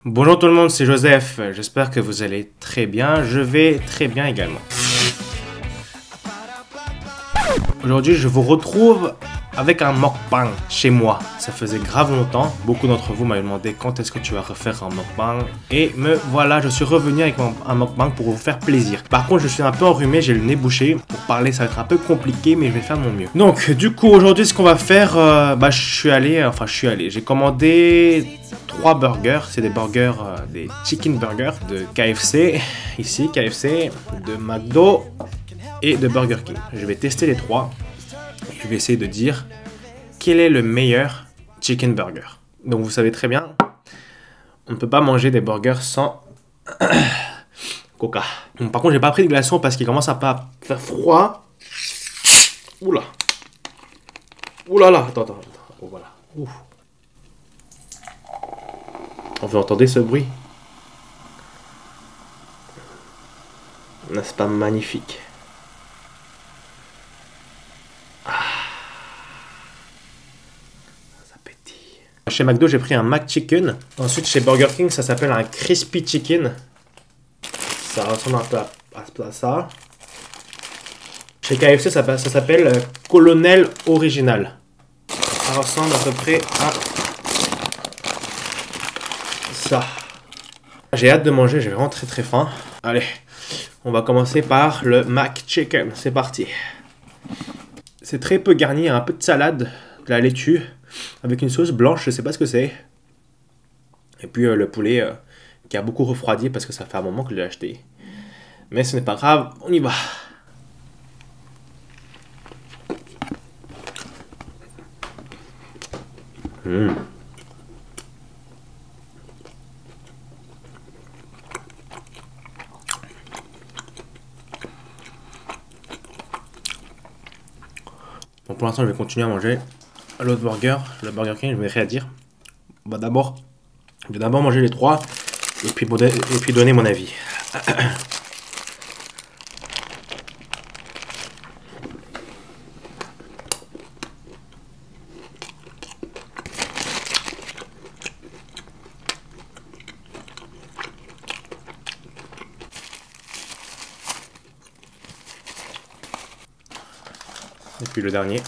Bonjour tout le monde, c'est Joseph. J'espère que vous allez très bien. Je vais très bien également. Aujourd'hui, je vous retrouve avec un mukbang chez moi. Ça faisait grave longtemps. Beaucoup d'entre vous m'avaient demandé quand est-ce que tu vas refaire un mukbang. Et me voilà, je suis revenu avec un mukbang pour vous faire plaisir. Par contre, je suis un peu enrhumé, j'ai le nez bouché. Pour parler, ça va être un peu compliqué, mais je vais faire de mon mieux. Donc, du coup, aujourd'hui, ce qu'on va faire, j'ai commandé 3 burgers. C'est des burgers, des chicken burgers de KFC. Ici, KFC, de McDo et de Burger King. Je vais tester les 3. Je vais essayer de dire quel est le meilleur chicken burger. Donc vous savez très bien, on ne peut pas manger des burgers sans coca. Donc, par contre, j'ai pas pris de glaçons parce qu'il commence à pas faire froid. Oula. Oula là. Attends. Oh, voilà. Ouf. Vous entendez ce bruit? N'est-ce pas magnifique? Chez McDo, j'ai pris un McChicken. Ensuite, chez Burger King, ça s'appelle un Crispy Chicken. Ça ressemble un peu à ça. Chez KFC, ça s'appelle Colonel Original. Ça ressemble à peu près à ça. J'ai hâte de manger, j'ai vraiment très faim. Allez, on va commencer par le McChicken. C'est parti. C'est très peu garni, il y a un peu de salade, de la laitue. Avec une sauce blanche, je sais pas ce que c'est. Et puis le poulet qui a beaucoup refroidi parce que ça fait un moment que je l'ai acheté. Mais ce n'est pas grave, on y va. Bon, pour l'instant, je vais continuer à manger l'autre burger, le Burger King, je vais rien dire. Je vais d'abord manger les 3 et puis donner mon avis. Et puis le dernier.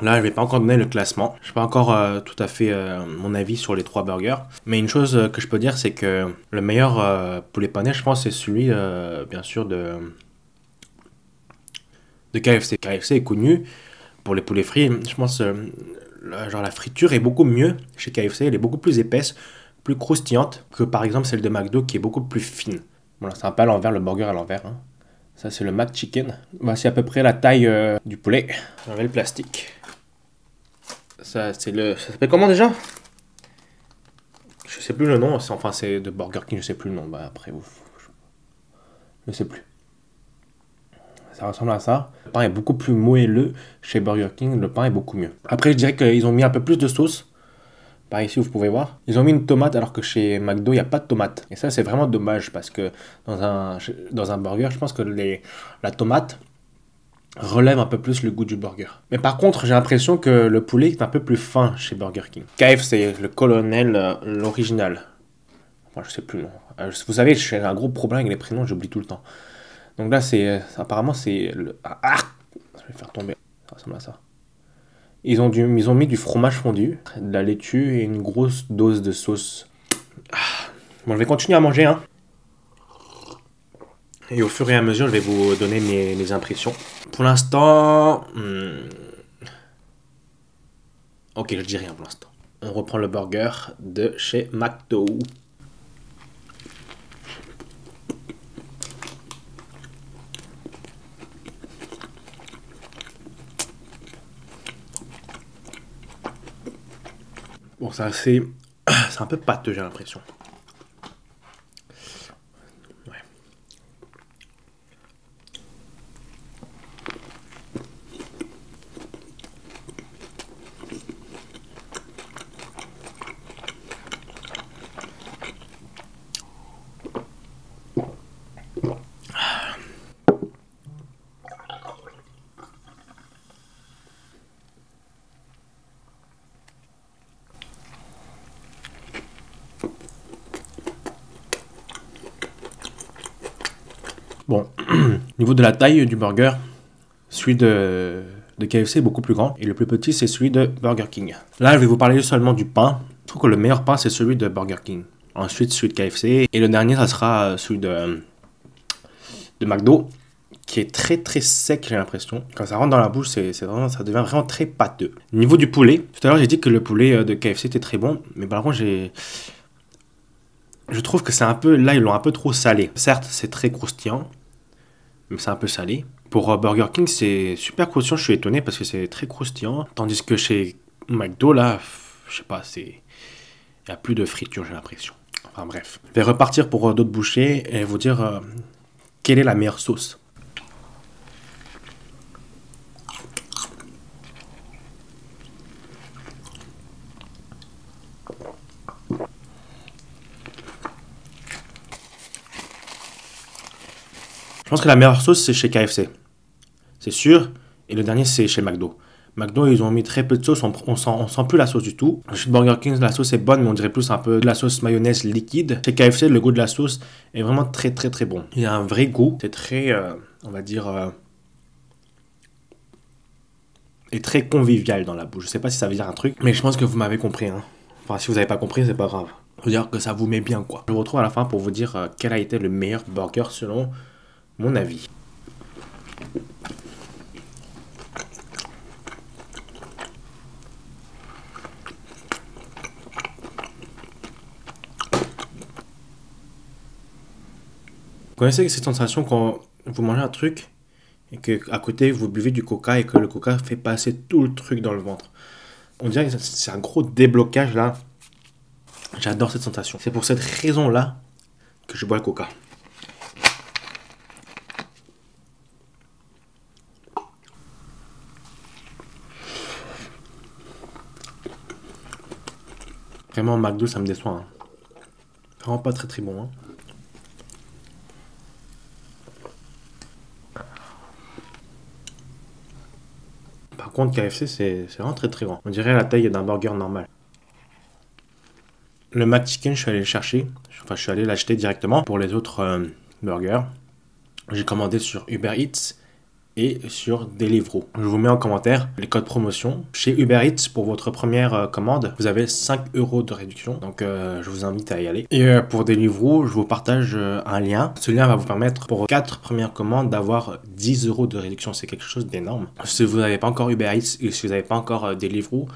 Là, je vais pas encore donner le classement. Je n'ai pas encore tout à fait mon avis sur les 3 burgers. Mais une chose que je peux dire, c'est que le meilleur poulet pané, je pense, c'est celui, bien sûr, de KFC. KFC est connu pour les poulets frits. Je pense la friture est beaucoup mieux chez KFC. Elle est beaucoup plus épaisse, plus croustillante que par exemple celle de McDo qui est beaucoup plus fine. Voilà, c'est un peu à l'envers, le burger à l'envers. Hein. Ça, c'est le McChicken. Voici à peu près la taille du poulet. J'enlève le plastique. Ça s'appelle comment déjà? Je sais plus le nom. Enfin, c'est de Burger King, je sais plus le nom. Bah, après, je sais plus. Ça ressemble à ça. Le pain est beaucoup plus moelleux chez Burger King. Le pain est beaucoup mieux. Après, je dirais qu'ils ont mis un peu plus de sauce. Par ici, vous pouvez voir. Ils ont mis une tomate alors que chez McDo, il n'y a pas de tomate. Et ça, c'est vraiment dommage parce que dans un burger, je pense que la tomate relève un peu plus le goût du burger. Mais par contre, j'ai l'impression que le poulet est un peu plus fin chez Burger King. KFC, le Colonel, l'original. Enfin, je sais plus le nom. Vous savez, j'ai un gros problème avec les prénoms, j'oublie tout le temps. Donc là, apparemment, c'est le... je vais faire tomber. Ça ressemble à ça. Ils ont mis du fromage fondu, de la laitue et une grosse dose de sauce. Bon, je vais continuer à manger, hein. Et au fur et à mesure, je vais vous donner mes impressions. Pour l'instant... Ok, je dis rien pour l'instant. On reprend le burger de chez McDo. Bon, c'est un peu pâteux, j'ai l'impression. Au niveau de la taille du burger, celui de KFC est beaucoup plus grand et le plus petit c'est celui de Burger King. Là je vais vous parler seulement du pain. Je trouve que le meilleur pain c'est celui de Burger King. Ensuite celui de KFC et le dernier ça sera celui de McDo qui est très très sec j'ai l'impression. Quand ça rentre dans la bouche ça devient vraiment très pâteux. Au niveau du poulet, tout à l'heure j'ai dit que le poulet de KFC était très bon mais par contre je trouve que c'est un peu, là ils l'ont un peu trop salé. Certes c'est très croustillant mais c'est un peu salé. Pour Burger King, c'est super croustillant, je suis étonné parce que c'est très croustillant. Tandis que chez McDo, là, je sais pas, il n'y a plus de friture, j'ai l'impression. Enfin bref. Je vais repartir pour d'autres bouchées et vous dire quelle est la meilleure sauce. Je pense que la meilleure sauce, c'est chez KFC. C'est sûr. Et le dernier, c'est chez McDo. McDo, ils ont mis très peu de sauce. On sent plus la sauce du tout. Chez Burger King, la sauce est bonne, mais on dirait plus un peu de la sauce mayonnaise liquide. Chez KFC, le goût de la sauce est vraiment très, très, très bon. Il y a un vrai goût. C'est très, on va dire... et très convivial dans la bouche. Je sais pas si ça veut dire un truc, mais je pense que vous m'avez compris. Hein. Enfin, si vous n'avez pas compris, c'est pas grave. Je veux dire que ça vous met bien, quoi. Je vous retrouve à la fin pour vous dire quel a été le meilleur burger selon mon avis. Vous connaissez cette sensation quand vous mangez un truc et qu'à côté vous buvez du coca et que le coca fait passer tout le truc dans le ventre. On dirait que c'est un gros déblocage là. J'adore cette sensation. C'est pour cette raison là que je bois le coca. Vraiment McDo ça me déçoit. Hein. Vraiment pas très très bon. Hein. Par contre, KFC, c'est vraiment très très grand. On dirait la taille d'un burger normal. Le McChicken, je suis allé le chercher. Enfin, je suis allé l'acheter directement. Pour les autres burgers, j'ai commandé sur Uber Eats et sur Deliveroo. Je vous mets en commentaire les codes promotion. Chez Uber Eats, pour votre première commande, vous avez 5 € de réduction. Donc, je vous invite à y aller. Et pour Deliveroo, je vous partage un lien. Ce lien va vous permettre, pour 4 premières commandes, d'avoir 10 € de réduction. C'est quelque chose d'énorme. Si vous n'avez pas encore Uber Eats et si vous n'avez pas encore Deliveroo,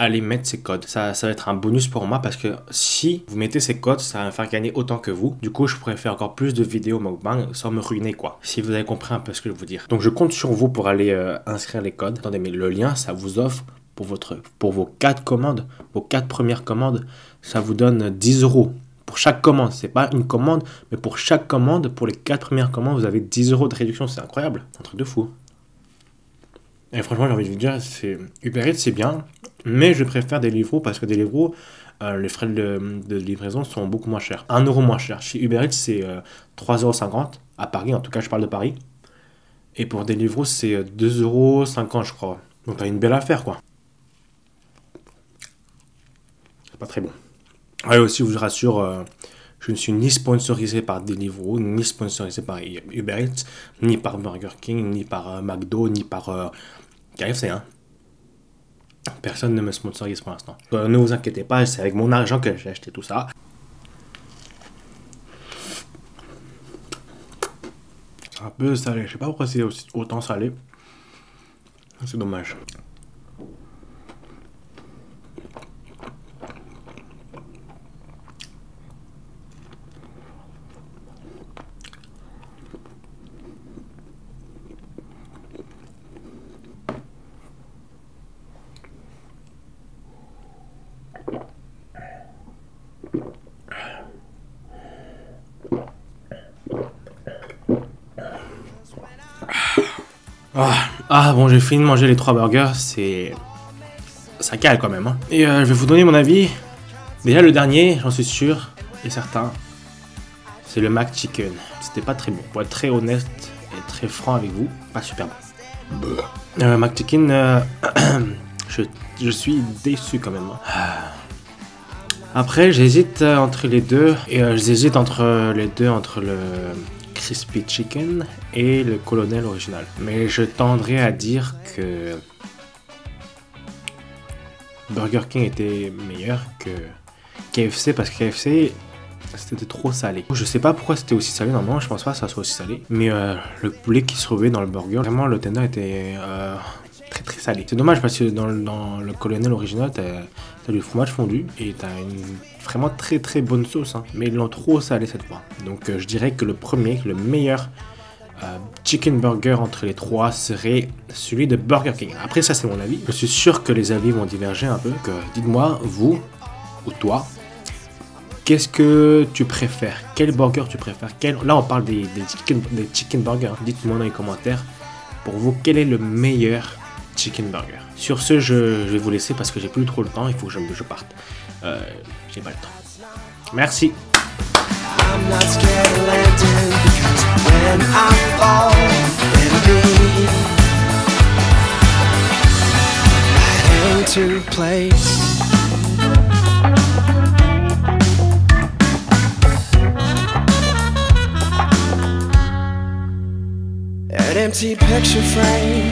allez mettre ces codes. Ça va être un bonus pour moi parce que si vous mettez ces codes, ça va me faire gagner autant que vous. Du coup, je pourrais faire encore plus de vidéos mukbang sans me ruiner quoi. Si vous avez compris un peu ce que je veux dire. Donc, je compte sur vous pour aller inscrire les codes. Attendez, mais le lien, ça vous offre pour vos 4 commandes, vos 4 premières commandes, ça vous donne 10 €. Pour chaque commande, c'est pas une commande, mais pour chaque commande, pour les 4 premières commandes, vous avez 10 € de réduction. C'est incroyable. Un truc de fou. Et franchement, j'ai envie de vous dire, Uber Eats, c'est bien, mais je préfère Deliveroo parce que Deliveroo, les frais de livraison sont beaucoup moins chers. 1 € moins cher. Chez Uber Eats, c'est 3,50 € à Paris, en tout cas, je parle de Paris. Et pour Deliveroo, c'est 2,50 €, je crois. Donc, t'as une belle affaire, quoi. C'est pas très bon. Et aussi, je vous rassure, je ne suis ni sponsorisé par Deliveroo, ni sponsorisé par Uber Eats, ni par Burger King, ni par McDo, ni par KFC. Hein. Personne ne me sponsorise pour l'instant. Ne vous inquiétez pas, c'est avec mon argent que j'ai acheté tout ça. C'est un peu salé, je sais pas pourquoi c'est autant salé. C'est dommage. Bon, j'ai fini de manger les 3 burgers, ça cale quand même. Hein. Et je vais vous donner mon avis. Déjà, le dernier, j'en suis sûr et certain, c'est le McChicken. C'était pas très bon. Pour être très honnête et très franc avec vous, pas super bon. McChicken, je suis déçu quand même. Après, j'hésite entre les deux. Et j'hésite entre les deux, entre le Crispy Chicken et le Colonel original. Mais je tendrais à dire que Burger King était meilleur que KFC parce que KFC c'était trop salé. Je sais pas pourquoi c'était aussi salé, normalement je pense pas que ça soit aussi salé. Mais le poulet qui se trouvait dans le burger, vraiment le tender était très très salé. C'est dommage parce que dans le Colonel original, t'as du fromage fondu et t'as une vraiment très très bonne sauce. Hein. Mais ils l'ont trop salé cette fois. Donc je dirais que le meilleur chicken burger entre les trois serait celui de Burger King. Après ça c'est mon avis. Je suis sûr que les avis vont diverger un peu. Dites-moi, vous ou toi, qu'est-ce que tu préfères? Quel burger tu préfères? Là, on parle des chicken burgers. Dites-moi dans les commentaires, pour vous, quel est le meilleur chicken burger? Sur ce, je vais vous laisser parce que j'ai plus trop le temps. Il faut que je parte. J'ai pas le temps. Merci. I'm not scared of landing because when I fall, it'll be right into place. An empty picture frame